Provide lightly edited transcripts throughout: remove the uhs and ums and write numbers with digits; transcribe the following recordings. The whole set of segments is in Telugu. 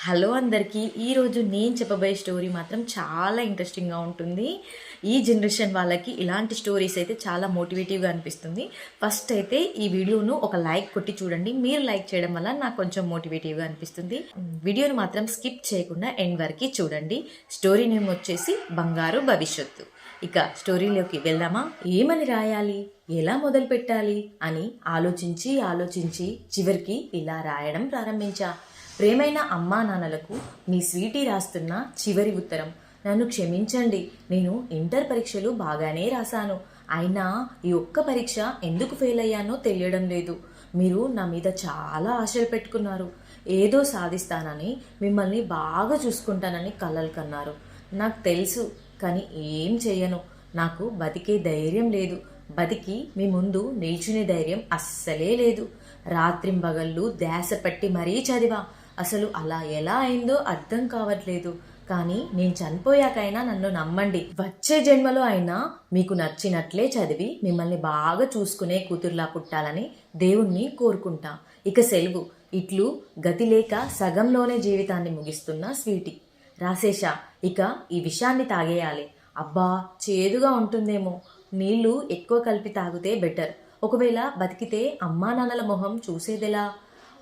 హలో అందరికీ ఈరోజు నేను చెప్పబోయే స్టోరీ మాత్రం చాలా ఇంట్రెస్టింగ్గా ఉంటుంది. ఈ జనరేషన్ వాళ్ళకి ఇలాంటి స్టోరీస్ అయితే చాలా మోటివేటివ్గా అనిపిస్తుంది. ఫస్ట్ అయితే ఈ వీడియోను ఒక లైక్ కొట్టి చూడండి. మీరు లైక్ చేయడం వల్ల నాకు కొంచెం మోటివేటివ్గా అనిపిస్తుంది. వీడియోను మాత్రం స్కిప్ చేయకుండా ఎండ్ వరకు చూడండి. స్టోరీ నేమ్ వచ్చేసి బంగారు భవిష్యత్తు. ఇక స్టోరీలోకి వెళ్దామా? ఏమని రాయాలి, ఎలా మొదలు పెట్టాలి అని ఆలోచించి చివరికి ఇలా రాయడం ప్రారంభించా. ప్రేమైన అమ్మా నాన్నలకు మీ స్వీటీ రాస్తున్న చివరి ఉత్తరం. నన్ను క్షమించండి, నేను ఇంటర్ పరీక్షలు బాగానే రాశాను. అయినా ఈ ఒక్క పరీక్ష ఎందుకు ఫెయిల్ అయ్యానో తెలియడం లేదు. మీరు నా మీద చాలా ఆశలు పెట్టుకున్నారు. ఏదో సాధిస్తానని, మిమ్మల్ని బాగా చూసుకుంటానని కలలు కన్నారు. నాకు తెలుసు, కానీ ఏం చెయ్యను. నాకు బతికే ధైర్యం లేదు. బతికి మీ ముందు నిల్చునే ధైర్యం అస్సలే లేదు. రాత్రింబగళ్ళు ధ్యాస పట్టి మరీ చదివా. అసలు అలా ఎలా అయిందో అర్థం కావట్లేదు. కానీ నేను చనిపోయాకైనా నన్ను నమ్మండి. వచ్చే జన్మలో అయినా మీకు నచ్చినట్లే చదివి మిమ్మల్ని బాగా చూసుకునే కూతుర్లా పుట్టాలని దేవుణ్ణి కోరుకుంటా. ఇక సెలవు. ఇట్లు గతి లేక సగంలోనే జీవితాన్ని ముగిస్తున్న స్వీటీ. రాసేషా, ఇక ఈ విషయాన్ని తాగేయాలి. అబ్బా, చేదుగా ఉంటుందేమో. నీళ్లు ఎక్కువ కలిపి తాగితే బెటర్. ఒకవేళ బతికితే అమ్మా నాన్నల మొహం చూసేదెలా?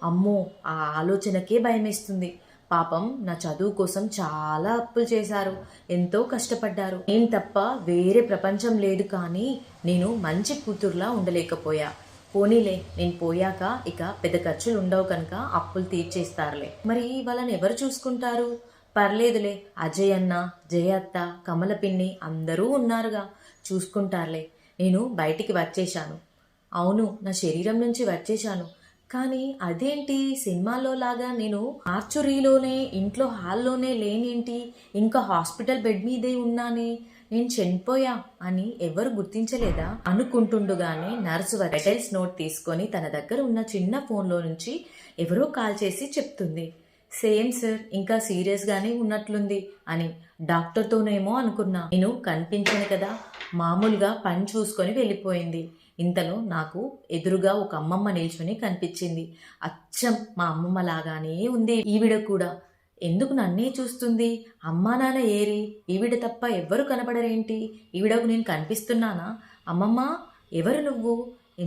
అమ్మో, ఆ ఆలోచనకే భయమేస్తుంది. పాపం నా చదువు కోసం చాలా అప్పులు చేశారు, ఎంతో కష్టపడ్డారు. నేను తప్ప వేరే ప్రపంచం లేదు. కానీ నేను మంచి కూతుర్లా ఉండలేకపోయా. పోనీలే, నేను పోయాక ఇక పెద్ద ఖర్చులు ఉండవు కనుక అప్పులు తీర్చేస్తారులే. మరి వాళ్ళని ఎవరు చూసుకుంటారు? పర్లేదులే, అజయ్ అన్న, జయత్త, కమల పిన్ని అందరూ ఉన్నారుగా, చూసుకుంటారులే. నేను బయటికి వచ్చేశాను. అవును, నా శరీరం నుంచి వచ్చేశాను. కానీ అదేంటి, సినిమాలో లాగా నేను ఆర్చురీలోనే, ఇంట్లో హాల్లోనే లేనేంటి? ఇంకా హాస్పిటల్ బెడ్ మీదే ఉన్నానే. నేను చనిపోయా అని ఎవరు గుర్తించలేదా అనుకుంటుండగానే నర్సు వైటల్స్ నోట్ తీసుకొని తన దగ్గర ఉన్న చిన్న ఫోన్లో నుంచి ఎవరో కాల్ చేసి చెప్తుంది. సేమ్ సార్, ఇంకా సీరియస్గానే ఉన్నట్లుంది అని. డాక్టర్తోనేమో అనుకున్నా. నేను కనిపించను కదా, మామూలుగా పని చూసుకొని వెళ్ళిపోయింది. ఇంతలో నాకు ఎదురుగా ఒక అమ్మమ్మ నిల్చుని కనిపించింది. అచ్చం మా అమ్మమ్మ లాగానే ఉంది ఈవిడ కూడా. ఎందుకు నన్నే చూస్తుంది? అమ్మా నాన్న ఏరి? ఈవిడ తప్ప ఎవ్వరు కనపడరేంటి? ఈవిడకు నేను కనిపిస్తున్నానా? అమ్మమ్మ, ఎవరు నువ్వు?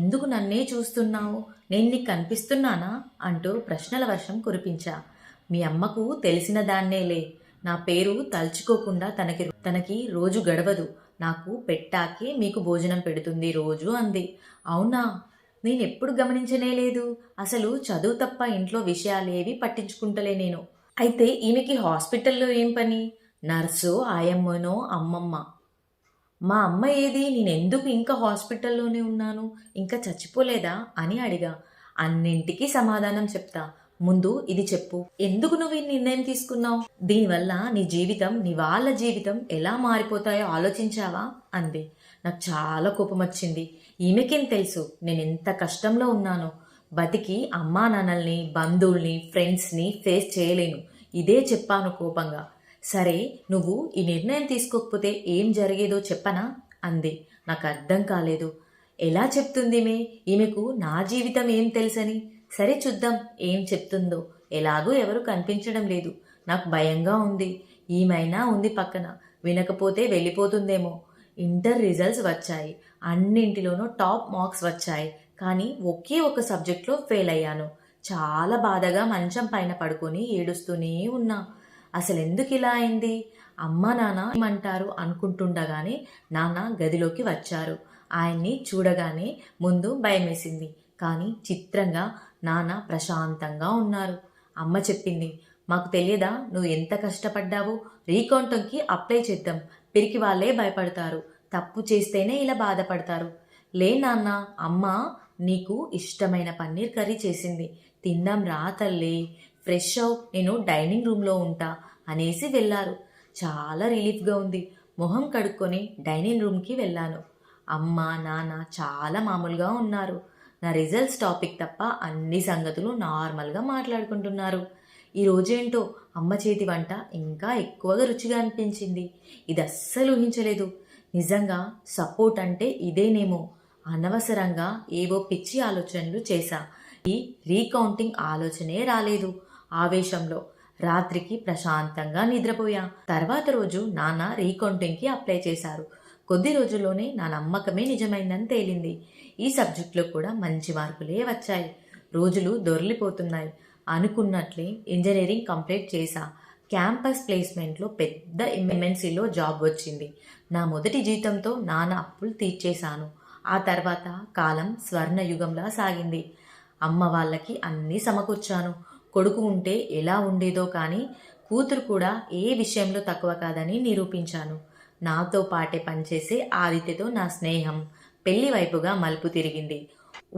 ఎందుకు నన్నే చూస్తున్నావు? నేను నీకు కనిపిస్తున్నానా అంటూ ప్రశ్నల వర్షం కురిపించా. మీ అమ్మకు తెలిసిన దాన్నేలే. నా పేరు తలుచుకోకుండా తనకి రోజు గడవదు. నాకు పెట్టాకే మీకు భోజనం పెడుతుంది రోజు అంది. అవునా? నేనెప్పుడు గమనించనే లేదు. అసలు చదువు తప్ప ఇంట్లో విషయాలేవి పట్టించుకుంటలే నేను. అయితే ఈమెకి హాస్పిటల్లో ఏం పని? నర్సు, ఆయమ్మనో అమ్మమ్మ. మా అమ్మ ఏది? నేనెందుకు ఇంకా హాస్పిటల్లోనే ఉన్నాను? ఇంకా చచ్చిపోలేదా అని అడిగా. అన్నింటికీ సమాధానం చెప్తా. ముందు ఇది చెప్పు, ఎందుకు నువ్వు ఈ నిర్ణయం తీసుకున్నావు? దీనివల్ల నీ జీవితం, నీ వాళ్ళ జీవితం ఎలా మారిపోతాయో ఆలోచించావా అంది. నాకు చాలా కోపం వచ్చింది. ఈమెకేం తెలుసు నేను ఎంత కష్టంలో ఉన్నానో? బతికి అమ్మా నాన్నల్ని, బంధువుల్ని, ఫ్రెండ్స్ని ఫేస్ చేయలేను. ఇదే చెప్పాను కోపంగా. సరే, నువ్వు ఈ నిర్ణయం తీసుకోకపోతే ఏం జరిగేదో చెప్పనా అంది. నాకు అర్థం కాలేదు. ఎలా చెప్తుంది ఈమెకు నా జీవితం ఏం తెలుసని? సరే, చూద్దాం ఏం చెప్తుందో. ఎలాగూ ఎవరు కనిపించడం లేదు. నాకు భయంగా ఉంది. ఈమైనా ఉంది పక్కన, వినకపోతే వెళ్ళిపోతుందేమో. ఇంటర్ రిజల్ట్స్ వచ్చాయి. అన్నింటిలోనూ టాప్ మార్క్స్ వచ్చాయి. కానీ ఒకే ఒక సబ్జెక్ట్లో ఫెయిల్ అయ్యాను. చాలా బాధగా మంచం పైన పడుకొని ఏడుస్తూనే ఉన్నా. అసలు ఎందుకు ఇలా అయింది? అమ్మ నాన్న ఏమంటారు అనుకుంటుండగానే నాన్న గదిలోకి వచ్చారు. ఆయన్ని చూడగానే ముందు భయమేసింది. కానీ చిత్రంగా నాన్న ప్రశాంతంగా ఉన్నారు. అమ్మ చెప్పింది, మాకు తెలియదా నువ్వు ఎంత కష్టపడ్డావో? రీకౌంటింగ్కి అప్లై చేద్దాం. పిరికి వాళ్ళే భయపడతారు. తప్పు చేస్తేనే ఇలా బాధపడతారు. లే నాన్న, అమ్మ నీకు ఇష్టమైన పన్నీర్ కర్రీ చేసింది. తిందాం రా తల్లి, ఫ్రెష్ అవు, నేను డైనింగ్ రూమ్లో ఉంటా అనేసి వెళ్ళారు. చాలా రిలీఫ్గా ఉంది. మొహం కడుక్కొని డైనింగ్ రూమ్కి వెళ్ళాను. అమ్మ నాన్న చాలా మామూలుగా ఉన్నారు. నా రిజల్ట్స్ టాపిక్ తప్ప అన్ని సంగతులు నార్మల్గా మాట్లాడుకుంటున్నారు. ఈరోజేంటో అమ్మ చేతి వంట ఇంకా ఎక్కువగా రుచిగా అనిపించింది. ఇది అస్సలు ఊహించలేదు. నిజంగా సపోర్ట్ అంటే ఇదేనేమో. అనవసరంగా ఏవో పిచ్చి ఆలోచనలు చేశా. ఈ రీకౌంటింగ్ ఆలోచనే రాలేదు. ఆవేశంలో రాత్రికి ప్రశాంతంగా నిద్రపోయా. తర్వాత రోజు నాన్న రీకౌంటింగ్కి అప్లై చేశారు. కొద్ది రోజుల్లోనే నా నమ్మకమే నిజమైందని తేలింది. ఈ సబ్జెక్టులో కూడా మంచి మార్కులే వచ్చాయి. రోజులు దొర్లిపోతున్నాయి. అనుకున్నట్లే ఇంజనీరింగ్ కంప్లీట్ చేశా. క్యాంపస్ ప్లేస్మెంట్లో పెద్ద ఎంఎన్సీలో జాబ్ వచ్చింది. నా మొదటి జీతంతో నాన్న అప్పులు తీర్చేశాను. ఆ తర్వాత కాలం స్వర్ణయుగంలా సాగింది. అమ్మ వాళ్ళకి అన్నీ సమకూర్చాను. కొడుకు ఉంటే ఎలా ఉండేదో కానీ కూతురు కూడా ఏ విషయంలో తక్కువ కాదని నిరూపించాను. నాతో పాటే పనిచేసే ఆదిత్యతో నా స్నేహం పెళ్లి వైపుగా మలుపు తిరిగింది.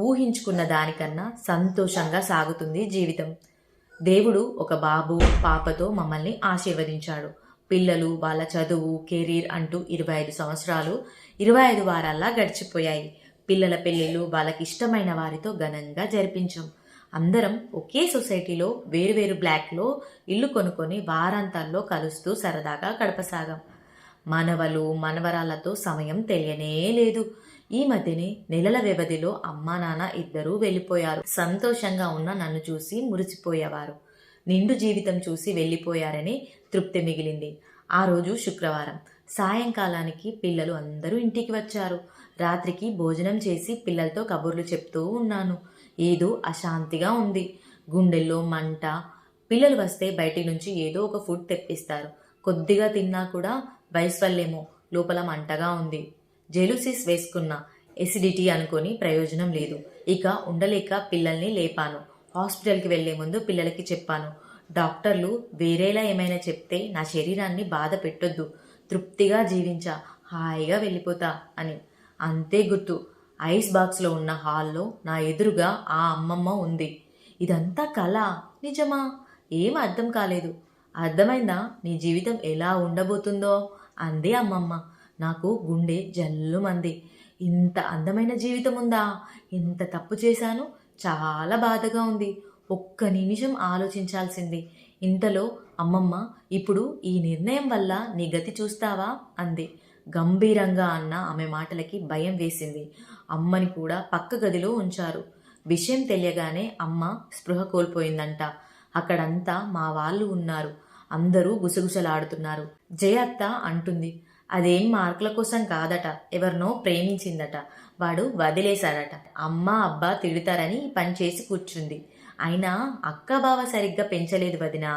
ఊహించుకున్న దానికన్నా సంతోషంగా సాగుతుంది జీవితం. దేవుడు ఒక బాబు పాపతో మమ్మల్ని ఆశీర్వదించాడు. పిల్లలు, వాళ్ళ చదువు, కెరీర్ అంటూ 25 సంవత్సరాలు 25 వారాల్లా గడిచిపోయాయి. పిల్లల పెళ్ళిళ్ళు వాళ్ళకి ఇష్టమైన వారితో ఘనంగా జరిపించాం. అందరం ఒకే సొసైటీలో వేరువేరు బ్లాక్లో ఇల్లు కొనుక్కొని వారాంతాల్లో కలుస్తూ సరదాగా గడపసాగాం. మనవలు మనవరాలతో సమయం తెలియనే లేదు. ఈ మధ్యనే నెలల వ్యవధిలో అమ్మా నాన్న ఇద్దరూ వెళ్ళిపోయారు. సంతోషంగా ఉన్న నన్ను చూసి మురిసిపోయేవారు. నిండు జీవితం చూసి వెళ్ళిపోయారని తృప్తి మిగిలింది. ఆ రోజు శుక్రవారం సాయంకాలానికి పిల్లలు అందరూ ఇంటికి వచ్చారు. రాత్రికి భోజనం చేసి పిల్లలతో కబుర్లు చెప్తూ ఉన్నాను. ఏదో అశాంతిగా ఉంది. గుండెల్లో మంట. పిల్లలు వస్తే బయటి నుంచి ఏదో ఒక ఫుడ్ తెప్పిస్తారు. కొద్దిగా తిన్నా కూడా వయసు వల్లేమో లోపల మంటగా ఉంది. జెలుసిస్ వేసుకున్న ఎసిడిటీ అనుకొని ప్రయోజనం లేదు. ఇక ఉండలేక పిల్లల్ని లేపాను. హాస్పిటల్కి వెళ్లే ముందు పిల్లలకి చెప్పాను, డాక్టర్లు వేరేలా ఏమైనా చెప్తే నా శరీరాన్ని బాధ పెట్టొద్దు, తృప్తిగా జీవించా, హాయిగా వెళ్ళిపోతా అని. అంతే గుర్తు. ఐస్ బాక్స్లో ఉన్న హాల్లో నా ఎదురుగా ఆ అమ్మమ్మ ఉంది. ఇదంతా కళ నిజమా? ఏం అర్థం కాలేదు. అర్థమైందా నీ జీవితం ఎలా ఉండబోతుందో అంది అమ్మమ్మ. నాకు గుండె జల్లుమంది. ఇంత అందమైన జీవితం ఉందా? ఇంత తప్పు చేశాను. చాలా బాధగా ఉంది. ఒక్క నిమిషం ఆలోచించాల్సింది. ఇంతలో అమ్మమ్మ, ఇప్పుడు ఈ నిర్ణయం వల్ల నీ గతి చూస్తావా అంది. గంభీరంగా అన్న ఆమె మాటలకి భయం వేసింది. అమ్మని కూడా పక్క గదిలో ఉంచారు. విషయం తెలియగానే అమ్మ స్పృహ కోల్పోయిందంట. అక్కడంతా మా వాళ్ళు ఉన్నారు. అందరూ గుసగుసలాడుతున్నారు. జయత్త అంటుంది, అదేం మార్కుల కోసం కాదట, ఎవరినో ప్రేమించిందట, వాడు వదిలేశాడట. అమ్మ అబ్బా తిడతారని పని చేసి కూర్చుంది. అయినా అక్క బావ సరిగ్గా పెంచలేదు వదినా,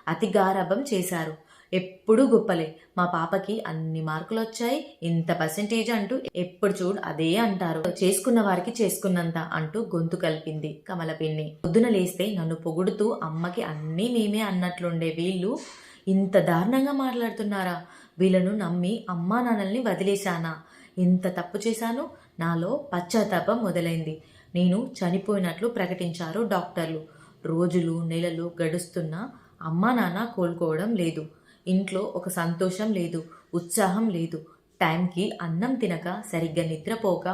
అతి గారాబం చేశారు. ఎప్పుడూ గొప్పలే. మా పాపకి అన్ని మార్కులు వచ్చాయి, ఇంత పర్సెంటేజ్ అంటూ ఎప్పుడు చూడు అదే అంటారు. చేసుకున్న వారికి చేసుకున్నంత అంటూ గొంతు కలిపింది కమల పిన్ని. పొద్దున లేస్తే నన్ను పొగుడుతూ అమ్మకి అన్నీ మేమే అన్నట్లుండే వీళ్ళు ఇంత దారుణంగా మాట్లాడుతున్నారా? వీళ్ళను నమ్మి అమ్మా నాన్నల్ని వదిలేశానా? ఇంత తప్పు చేశాను. నాలో పశ్చాత్తాపం మొదలైంది. నేను చనిపోయినట్లు ప్రకటించారు డాక్టర్లు. రోజులు నెలలు గడుస్తున్నా అమ్మా నాన్న కోలుకోవడం లేదు. ఇంట్లో ఒక సంతోషం లేదు, ఉత్సాహం లేదు. టైంకి అన్నం తినక సరిగ్గా నిద్రపోక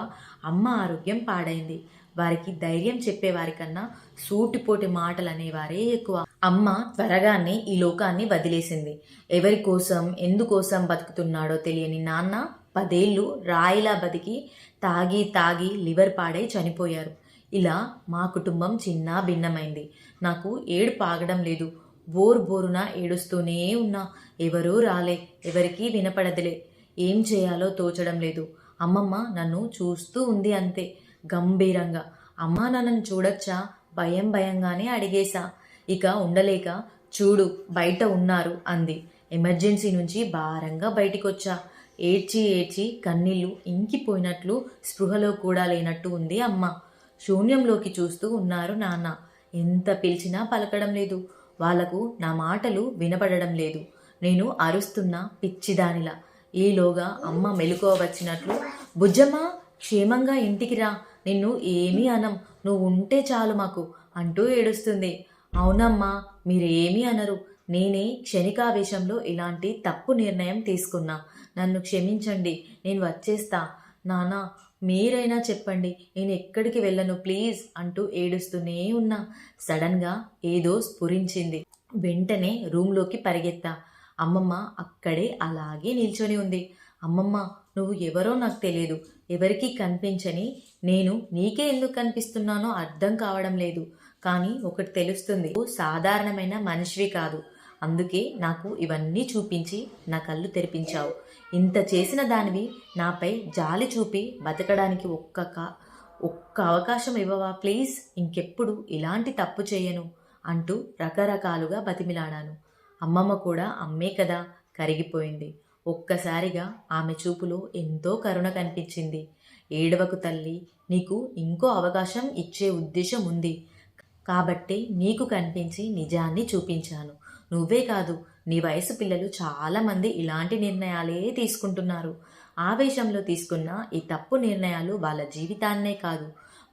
అమ్మ ఆరోగ్యం పాడైంది. వారికి ధైర్యం చెప్పేవారికన్నా సూటిపోటి మాటలు అనేవారే ఎక్కువ. అమ్మ త్వరగానే ఈ లోకాన్ని వదిలేసింది. ఎవరి కోసం ఎందుకోసం బతుకుతున్నాడో తెలియని నాన్న 10 ఏళ్ళు రాయిలా బతికి తాగి తాగి లివర్ పాడై చనిపోయారు. ఇలా మా కుటుంబం చిన్న భిన్నమైంది. నాకు ఏడుపు ఆగడం లేదు. బోరున ఏడుస్తూనే ఉన్నా. ఎవరూ రాలే, ఎవరికీ వినపడదులే. ఏం చేయాలో తోచడం లేదు. అమ్మమ్మ నన్ను చూస్తూ ఉంది అంతే, గంభీరంగా. అమ్మా నన్ను చూడొచ్చా? భయంగానే అడిగేశా. ఇక ఉండలేక, చూడు బయట ఉన్నారు అంది. ఎమర్జెన్సీ నుంచి భారంగా బయటికొచ్చా. ఏడ్చి కన్నీళ్లు ఇంకిపోయినట్లు, స్పృహలో కూడా లేనట్టు ఉంది అమ్మ. శూన్యంలోకి చూస్తూ ఉన్నారు నాన్న. ఎంత పిలిచినా పలకడం లేదు. వాళ్లకు నా మాటలు వినపడడం లేదు. నేను అరుస్తున్నా పిచ్చిదానిలా. ఈలోగా అమ్మ మెలకువ వచ్చినట్లు, బుజ్జమ్మ క్షేమంగా ఇంటికి రా, నిన్ను ఏమీ అనం, నువ్వు ఉంటే చాలు మాకు అంటూ ఏడుస్తుంది. అవునమ్మా, మీరేమీ అనరు. నేనే క్షణికావేశంలో ఇలాంటి తప్పు నిర్ణయం తీసుకున్నా. నన్ను క్షమించండి, నేను వచ్చేస్తా. నానా, మీరైనా చెప్పండి, నేను ఎక్కడికి వెళ్ళను ప్లీజ్ అంటూ ఏడుస్తూనే ఉన్నా. సడన్గా ఏదో స్ఫురించింది. వెంటనే రూమ్లోకి పరిగెత్తా. అమ్మమ్మ అక్కడే అలాగే నిల్చొని ఉంది. అమ్మమ్మ, నువ్వు ఎవరో నాకు తెలియదు, ఎవరికీ కనిపించని నేను నీకే ఎందుకు కనిపిస్తున్నానో అర్థం కావడం లేదు. కానీ ఒకటి తెలుస్తుంది, నువ్వు సాధారణమైన మనిషివి కాదు. అందుకే నాకు ఇవన్నీ చూపించి నా కళ్ళు తెరిపించావు. ఇంత చేసిన దానివి నాపై జాలి చూపి బతకడానికి ఒక్క అవకాశం ఇవ్వవా ప్లీజ్? ఇంకెప్పుడు ఇలాంటి తప్పు చేయను అంటూ రకరకాలుగా బతిమిలాడాను. అమ్మమ్మ కూడా అమ్మే కదా కరిగిపోయింది. ఒక్కసారిగా ఆమె చూపులో ఎంతో కరుణ కనిపించింది. ఏడవకు తల్లి, నీకు ఇంకో అవకాశం ఇచ్చే ఉద్దేశం ఉంది కాబట్టే నీకు కనిపించి నిజాన్ని చూపించాను. నువ్వే కాదు, నీ వయసు పిల్లలు చాలామంది ఇలాంటి నిర్ణయాలే తీసుకుంటున్నారు. ఆవేశంలో తీసుకున్న ఈ తప్పు నిర్ణయాలు వాళ్ళ జీవితాన్నే కాదు,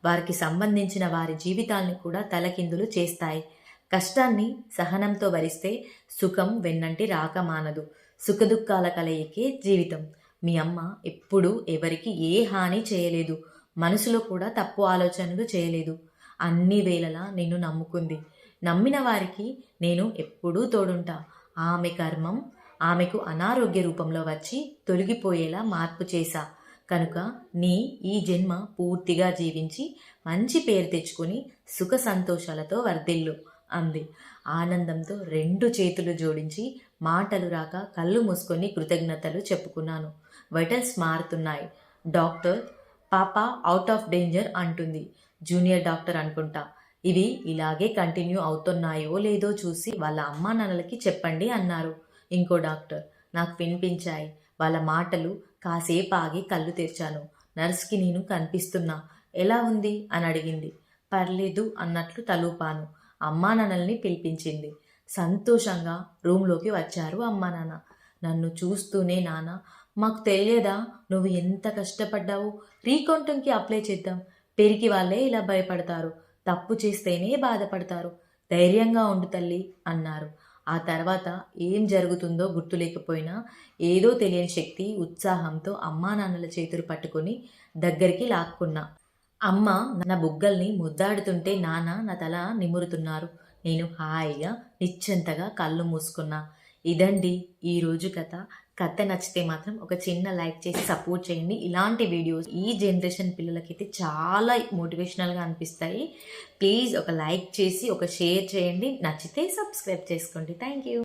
వారికి సంబంధించిన వారి జీవితాల్ని కూడా తలకిందులు చేస్తాయి. కష్టాన్ని సహనంతో భరిస్తే సుఖం వెన్నంటి రాక మానదు. సుఖదుఖాల కలయికే జీవితం. మీ అమ్మ ఎప్పుడూ ఎవరికి ఏ హాని చేయలేదు. మనసులో కూడా తప్పు ఆలోచనలు చేయలేదు. అన్ని వేళలా నిన్ను నమ్ముకుంది. నమ్మిన వారికి నేను ఎప్పుడూ తోడుంటా. ఆమె కర్మం ఆమెకు అనారోగ్య రూపంలో వచ్చి తొలగిపోయేలా మార్పు చేశా. కనుక ఈ జన్మ పూర్తిగా జీవించి మంచి పేరు తెచ్చుకొని సుఖ సంతోషాలతో వర్ధిల్లు అంది. ఆనందంతో 2 చేతులు జోడించి మాటలు రాక కళ్ళు మూసుకొని కృతజ్ఞతలు చెప్పుకున్నాను. వైటల్స్ మారుతున్నాయి. డాక్టర్, పాప అవుట్ ఆఫ్ డేంజర్ అంటుంది. జూనియర్ డాక్టర్ అనుకుంటా. ఇవి ఇలాగే కంటిన్యూ అవుతున్నాయో లేదో చూసి వాళ్ళ అమ్మా నాన్నలకి చెప్పండి అన్నారు. ఇంకో డాక్టర్. నాకు వినిపించాయి వాళ్ళ మాటలు. కాసేపు ఆగి కళ్ళు తెరిచాను. నర్స్కి నేను కనిపిస్తున్నా. ఎలా ఉంది అని అడిగింది. పర్లేదు అన్నట్లు తలూపాను. అమ్మా నాన్నల్ని పిలిపించింది. సంతోషంగా రూమ్లోకి వచ్చారు అమ్మా నాన్న. నన్ను చూస్తూనే, నాన్న మాకు తెలియదా నువ్వు ఎంత కష్టపడ్డావు? రీకౌంటింగ్కి అప్లై చేద్దాం. పెరిగి వాళ్ళే ఇలా భయపడతారు, తప్పు చేస్తేనే బాధపడతారు. ధైర్యంగా ఉండు తల్లి అన్నారు. ఆ తర్వాత ఏం జరుగుతుందో గుర్తులేకపోయినా ఏదో తెలియని శక్తి, ఉత్సాహంతో అమ్మా నాన్నల చేతులు పట్టుకొని దగ్గరికి లాక్కున్నా. అమ్మ నా బుగ్గల్ని ముద్దాడుతుంటే నాన్న నా తల నిమురుతున్నారు. నేను హాయిగా నిశ్చింతగా కళ్ళు మూసుకున్నా. ఇదండి ఈరోజు కథ నచ్చితే మాత్రం ఒక చిన్న లైక్ చేసి సపోర్ట్ చేయండి. ఇలాంటి వీడియోస్ ఈ జనరేషన్ పిల్లలకైతే చాలా మోటివేషనల్గా అనిపిస్తాయి. ప్లీజ్ ఒక లైక్ చేసి ఒక షేర్ చేయండి. నచ్చితే సబ్స్క్రైబ్ చేసుకోండి. Thank you.